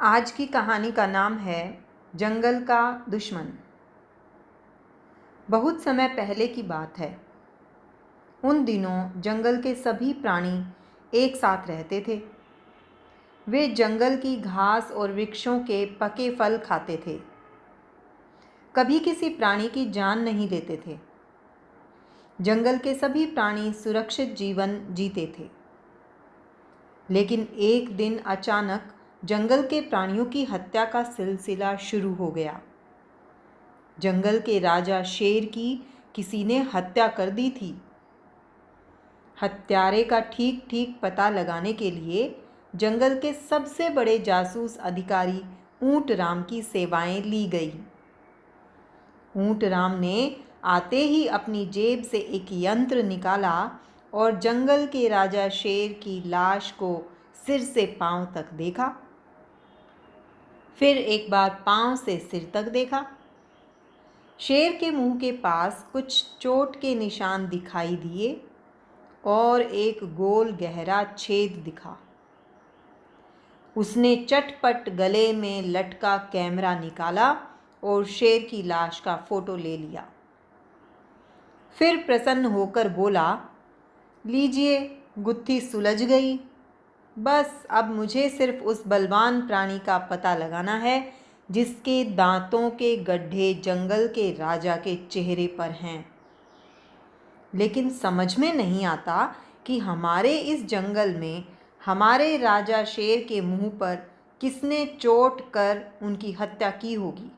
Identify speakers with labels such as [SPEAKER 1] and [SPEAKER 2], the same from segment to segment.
[SPEAKER 1] आज की कहानी का नाम है जंगल का दुश्मन। बहुत समय पहले की बात है। उन दिनों जंगल के सभी प्राणी एक साथ रहते थे। वे जंगल की घास और वृक्षों के पके फल खाते थे। कभी किसी प्राणी की जान नहीं लेते थे। जंगल के सभी प्राणी सुरक्षित जीवन जीते थे। लेकिन एक दिन अचानक जंगल के प्राणियों की हत्या का सिलसिला शुरू हो गया। जंगल के राजा शेर की किसी ने हत्या कर दी थी। हत्यारे का ठीक ठीक पता लगाने के लिए जंगल के सबसे बड़े जासूस अधिकारी ऊंट राम की सेवाएं ली गई। ऊंट राम ने आते ही अपनी जेब से एक यंत्र निकाला और जंगल के राजा शेर की लाश को सिर से पांव तक देखा। फिर एक बार पांव से सिर तक देखा। शेर के मुंह के पास कुछ चोट के निशान दिखाई दिए और एक गोल गहरा छेद दिखा। उसने चटपट गले में लटका कैमरा निकाला और शेर की लाश का फोटो ले लिया। फिर प्रसन्न होकर बोला, लीजिए, गुत्थी सुलझ गई। बस अब मुझे सिर्फ उस बलवान प्राणी का पता लगाना है जिसके दांतों के गड्ढे जंगल के राजा के चेहरे पर हैं। लेकिन समझ में नहीं आता कि हमारे इस जंगल में हमारे राजा शेर के मुंह पर किसने चोट कर उनकी हत्या की होगी।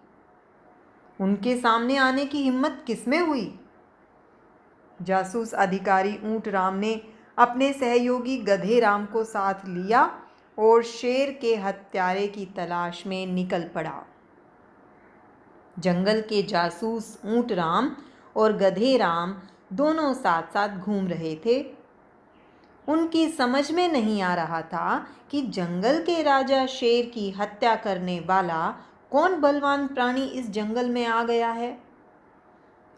[SPEAKER 1] उनके सामने आने की हिम्मत किसमें हुई। जासूस अधिकारी ऊंट राम ने अपने सहयोगी गधे राम को साथ लिया और शेर के हत्यारे की तलाश में निकल पड़ा। जंगल के जासूस ऊंट राम और गधे राम दोनों साथ साथ घूम रहे थे। उनकी समझ में नहीं आ रहा था कि जंगल के राजा शेर की हत्या करने वाला कौन बलवान प्राणी इस जंगल में आ गया है।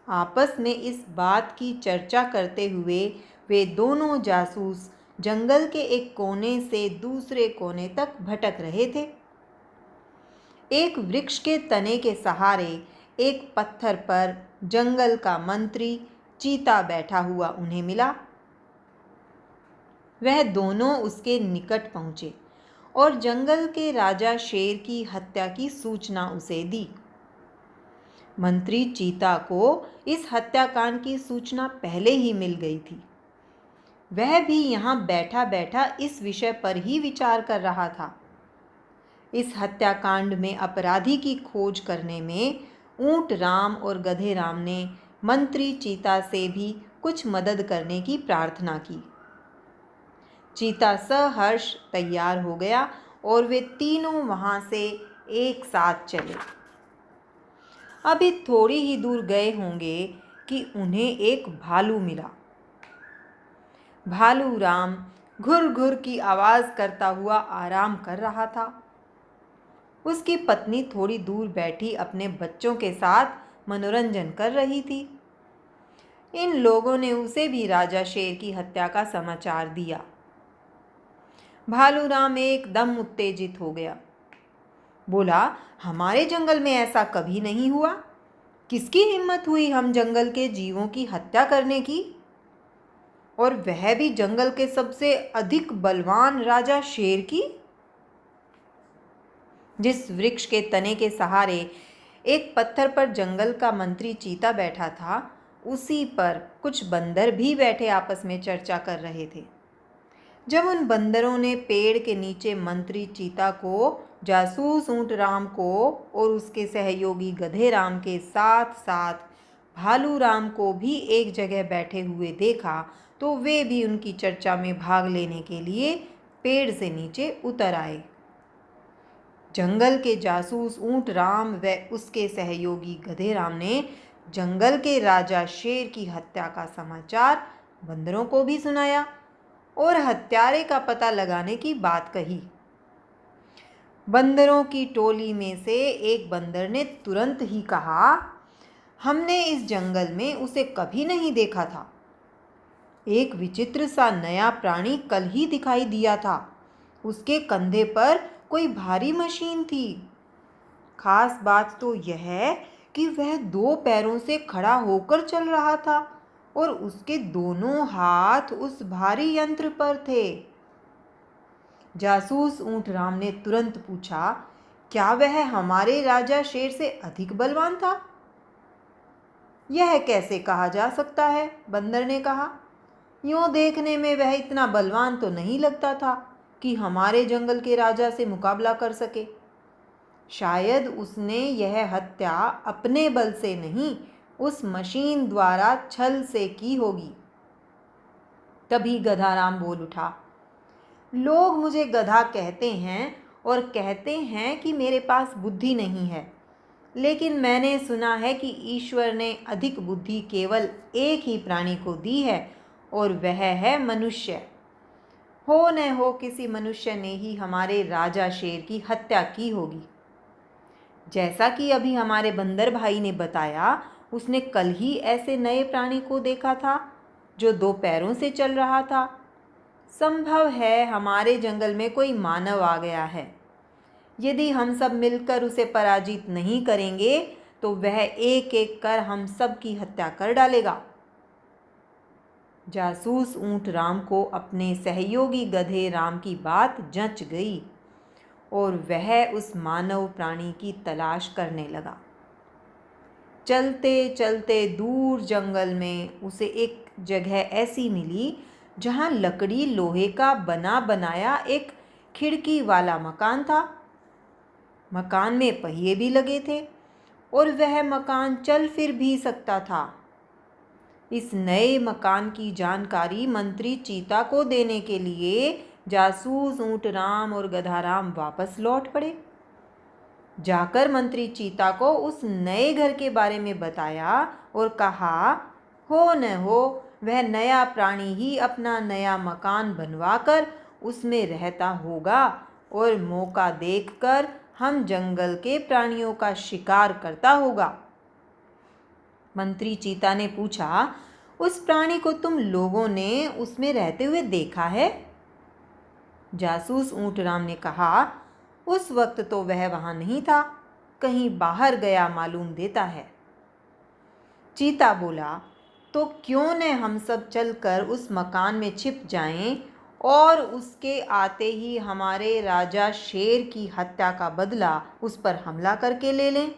[SPEAKER 1] आपस में इस बात की चर्चा करते हुए वे दोनों जासूस जंगल के एक कोने से दूसरे कोने तक भटक रहे थे। एक वृक्ष के तने के सहारे एक पत्थर पर जंगल का मंत्री चीता बैठा हुआ उन्हें मिला। वह दोनों उसके निकट पहुंचे और जंगल के राजा शेर की हत्या की सूचना उसे दी। मंत्री चीता को इस हत्याकांड की सूचना पहले ही मिल गई थी। वह भी यहाँ बैठा बैठा इस विषय पर ही विचार कर रहा था। इस हत्याकांड में अपराधी की खोज करने में ऊंट राम और गधे राम ने मंत्री चीता से भी कुछ मदद करने की प्रार्थना की। चीता सहर्ष तैयार हो गया और वे तीनों वहां से एक साथ चले। अभी थोड़ी ही दूर गए होंगे कि उन्हें एक भालू मिला। भालू राम घुर घुर की आवाज करता हुआ आराम कर रहा था। उसकी पत्नी थोड़ी दूर बैठी अपने बच्चों के साथ मनोरंजन कर रही थी। इन लोगों ने उसे भी राजा शेर की हत्या का समाचार दिया। भालू राम एकदम उत्तेजित हो गया। बोला, हमारे जंगल में ऐसा कभी नहीं हुआ। किसकी हिम्मत हुई हम जंगल के जीवों की हत्या करने की, और वह भी जंगल के सबसे अधिक बलवान राजा शेर की। जिस वृक्ष के तने के सहारे एक पत्थर पर जंगल का मंत्री चीता बैठा था, उसी पर कुछ बंदर भी बैठे आपस में चर्चा कर रहे थे। जब उन बंदरों ने पेड़ के नीचे मंत्री चीता को, जासूस ऊंट राम को और उसके सहयोगी गधे राम के साथ साथ भालू राम को भी एक जगह बैठे हुए देखा, तो वे भी उनकी चर्चा में भाग लेने के लिए पेड़ से नीचे उतर आए। जंगल के जासूस ऊंट राम व उसके सहयोगी गधे राम ने जंगल के राजा शेर की हत्या का समाचार बंदरों को भी सुनाया और हत्यारे का पता लगाने की बात कही। बंदरों की टोली में से एक बंदर ने तुरंत ही कहा, हमने इस जंगल में उसे कभी नहीं देखा था। एक विचित्र सा नया प्राणी कल ही दिखाई दिया था। उसके कंधे पर कोई भारी मशीन थी। खास बात तो यह है कि वह 2 पैरों से खड़ा होकर चल रहा था और उसके दोनों हाथ उस भारी यंत्र पर थे। जासूस ऊंटराम ने तुरंत पूछा, क्या वह हमारे राजा शेर से अधिक बलवान था? यह कैसे कहा जा सकता है? बंदर ने कहा। यूं देखने में वह इतना बलवान तो नहीं लगता था कि हमारे जंगल के राजा से मुकाबला कर सके। शायद उसने यह हत्या अपने बल से नहीं, उस मशीन द्वारा छल से की होगी। तभी गधाराम बोल उठा, लोग मुझे गधा कहते हैं और कहते हैं कि मेरे पास बुद्धि नहीं है, लेकिन मैंने सुना है कि ईश्वर ने अधिक बुद्धि केवल एक ही प्राणी को दी है और वह है मनुष्य। हो न हो किसी मनुष्य ने ही हमारे राजा शेर की हत्या की होगी। जैसा कि अभी हमारे बंदर भाई ने बताया, उसने कल ही ऐसे नए प्राणी को देखा था जो 2 पैरों से चल रहा था। संभव है हमारे जंगल में कोई मानव आ गया है। यदि हम सब मिलकर उसे पराजित नहीं करेंगे तो वह एक एक कर हम सब की हत्या कर डालेगा। जासूस ऊंट राम को अपने सहयोगी गधे राम की बात जंच गई और वह उस मानव प्राणी की तलाश करने लगा। चलते चलते दूर जंगल में उसे एक जगह ऐसी मिली जहां लकड़ी लोहे का बना बनाया एक खिड़की वाला मकान था। मकान में पहिए भी लगे थे और वह मकान चल फिर भी सकता था। इस नए मकान की जानकारी मंत्री चीता को देने के लिए जासूस ऊंटराम और गधाराम वापस लौट पड़े। जाकर मंत्री चीता को उस नए घर के बारे में बताया और कहा, हो न हो वह नया प्राणी ही अपना नया मकान बनवाकर उसमें रहता होगा और मौका देखकर हम जंगल के प्राणियों का शिकार करता होगा। मंत्री चीता ने पूछा, उस प्राणी को तुम लोगों ने उसमें रहते हुए देखा है? जासूस ऊंटराम ने कहा, उस वक्त तो वह वहां नहीं था, कहीं बाहर गया मालूम देता है। चीता बोला, तो क्यों न हम सब चलकर उस मकान में छिप जाएं और उसके आते ही हमारे राजा शेर की हत्या का बदला उस पर हमला करके ले लें।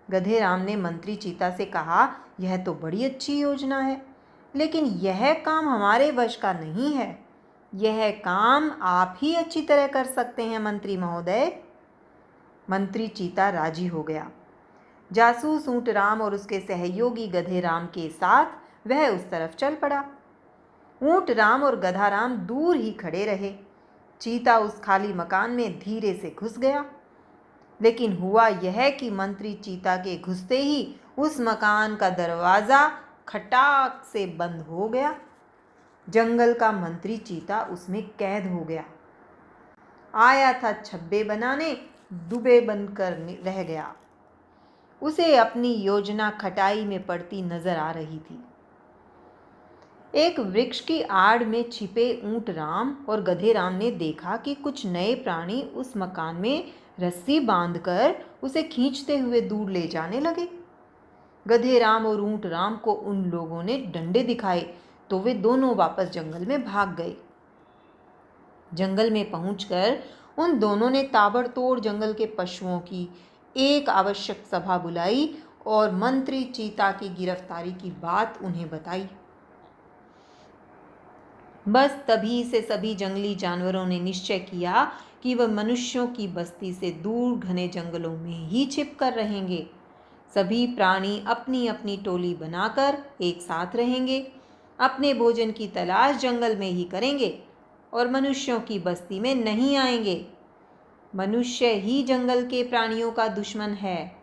[SPEAKER 1] गधेराम ने मंत्री चीता से कहा, यह तो बड़ी अच्छी योजना है, लेकिन यह काम हमारे वश का नहीं है। यह काम आप ही अच्छी तरह कर सकते हैं मंत्री महोदय। मंत्री चीता राजी हो गया। जासूस ऊंटराम और उसके सहयोगी गधेराम के साथ वह उस तरफ चल पड़ा। ऊंटराम और गधाराम दूर ही खड़े रहे। चीता उस खाली मकान में धीरे से घुस गया, लेकिन हुआ यह कि मंत्री चीता के घुसते ही उस मकान का दरवाज़ा खटाक से बंद हो गया। जंगल का मंत्री चीता उसमें कैद हो गया। आया था छब्बे बनाने, दुबे बनकर रह गया। उसे अपनी योजना खटाई में पड़ती नजर आ रही थी। एक वृक्ष की आड़ में छिपे ऊंटराम और गधेराम ने देखा कि कुछ नए प्राणी उस मकान में रस्सी बांधकर उसे खींचते हुए दूर ले जाने लगे। गधेराम और ऊंटराम को उन लोगों ने डंडे दिखाए तो वे दोनों वापस जंगल में भाग गए। जंगल में पहुंचकर उन दोनों ने ताबड़तोड़ जंगल के पशुओं की एक आवश्यक सभा बुलाई और मंत्री चीता की गिरफ्तारी की बात उन्हें बताई। बस तभी से सभी जंगली जानवरों ने निश्चय किया कि वह मनुष्यों की बस्ती से दूर घने जंगलों में ही छिप कर रहेंगे। सभी प्राणी अपनी अपनी टोली बनाकर एक साथ रहेंगे, अपने भोजन की तलाश जंगल में ही करेंगे और मनुष्यों की बस्ती में नहीं आएंगे। मनुष्य ही जंगल के प्राणियों का दुश्मन है,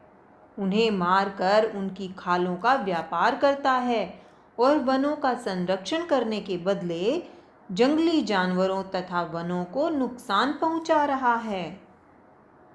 [SPEAKER 1] उन्हें मारकर उनकी खालों का व्यापार करता है और वनों का संरक्षण करने के बदले जंगली जानवरों तथा वनों को नुकसान पहुंचा रहा है।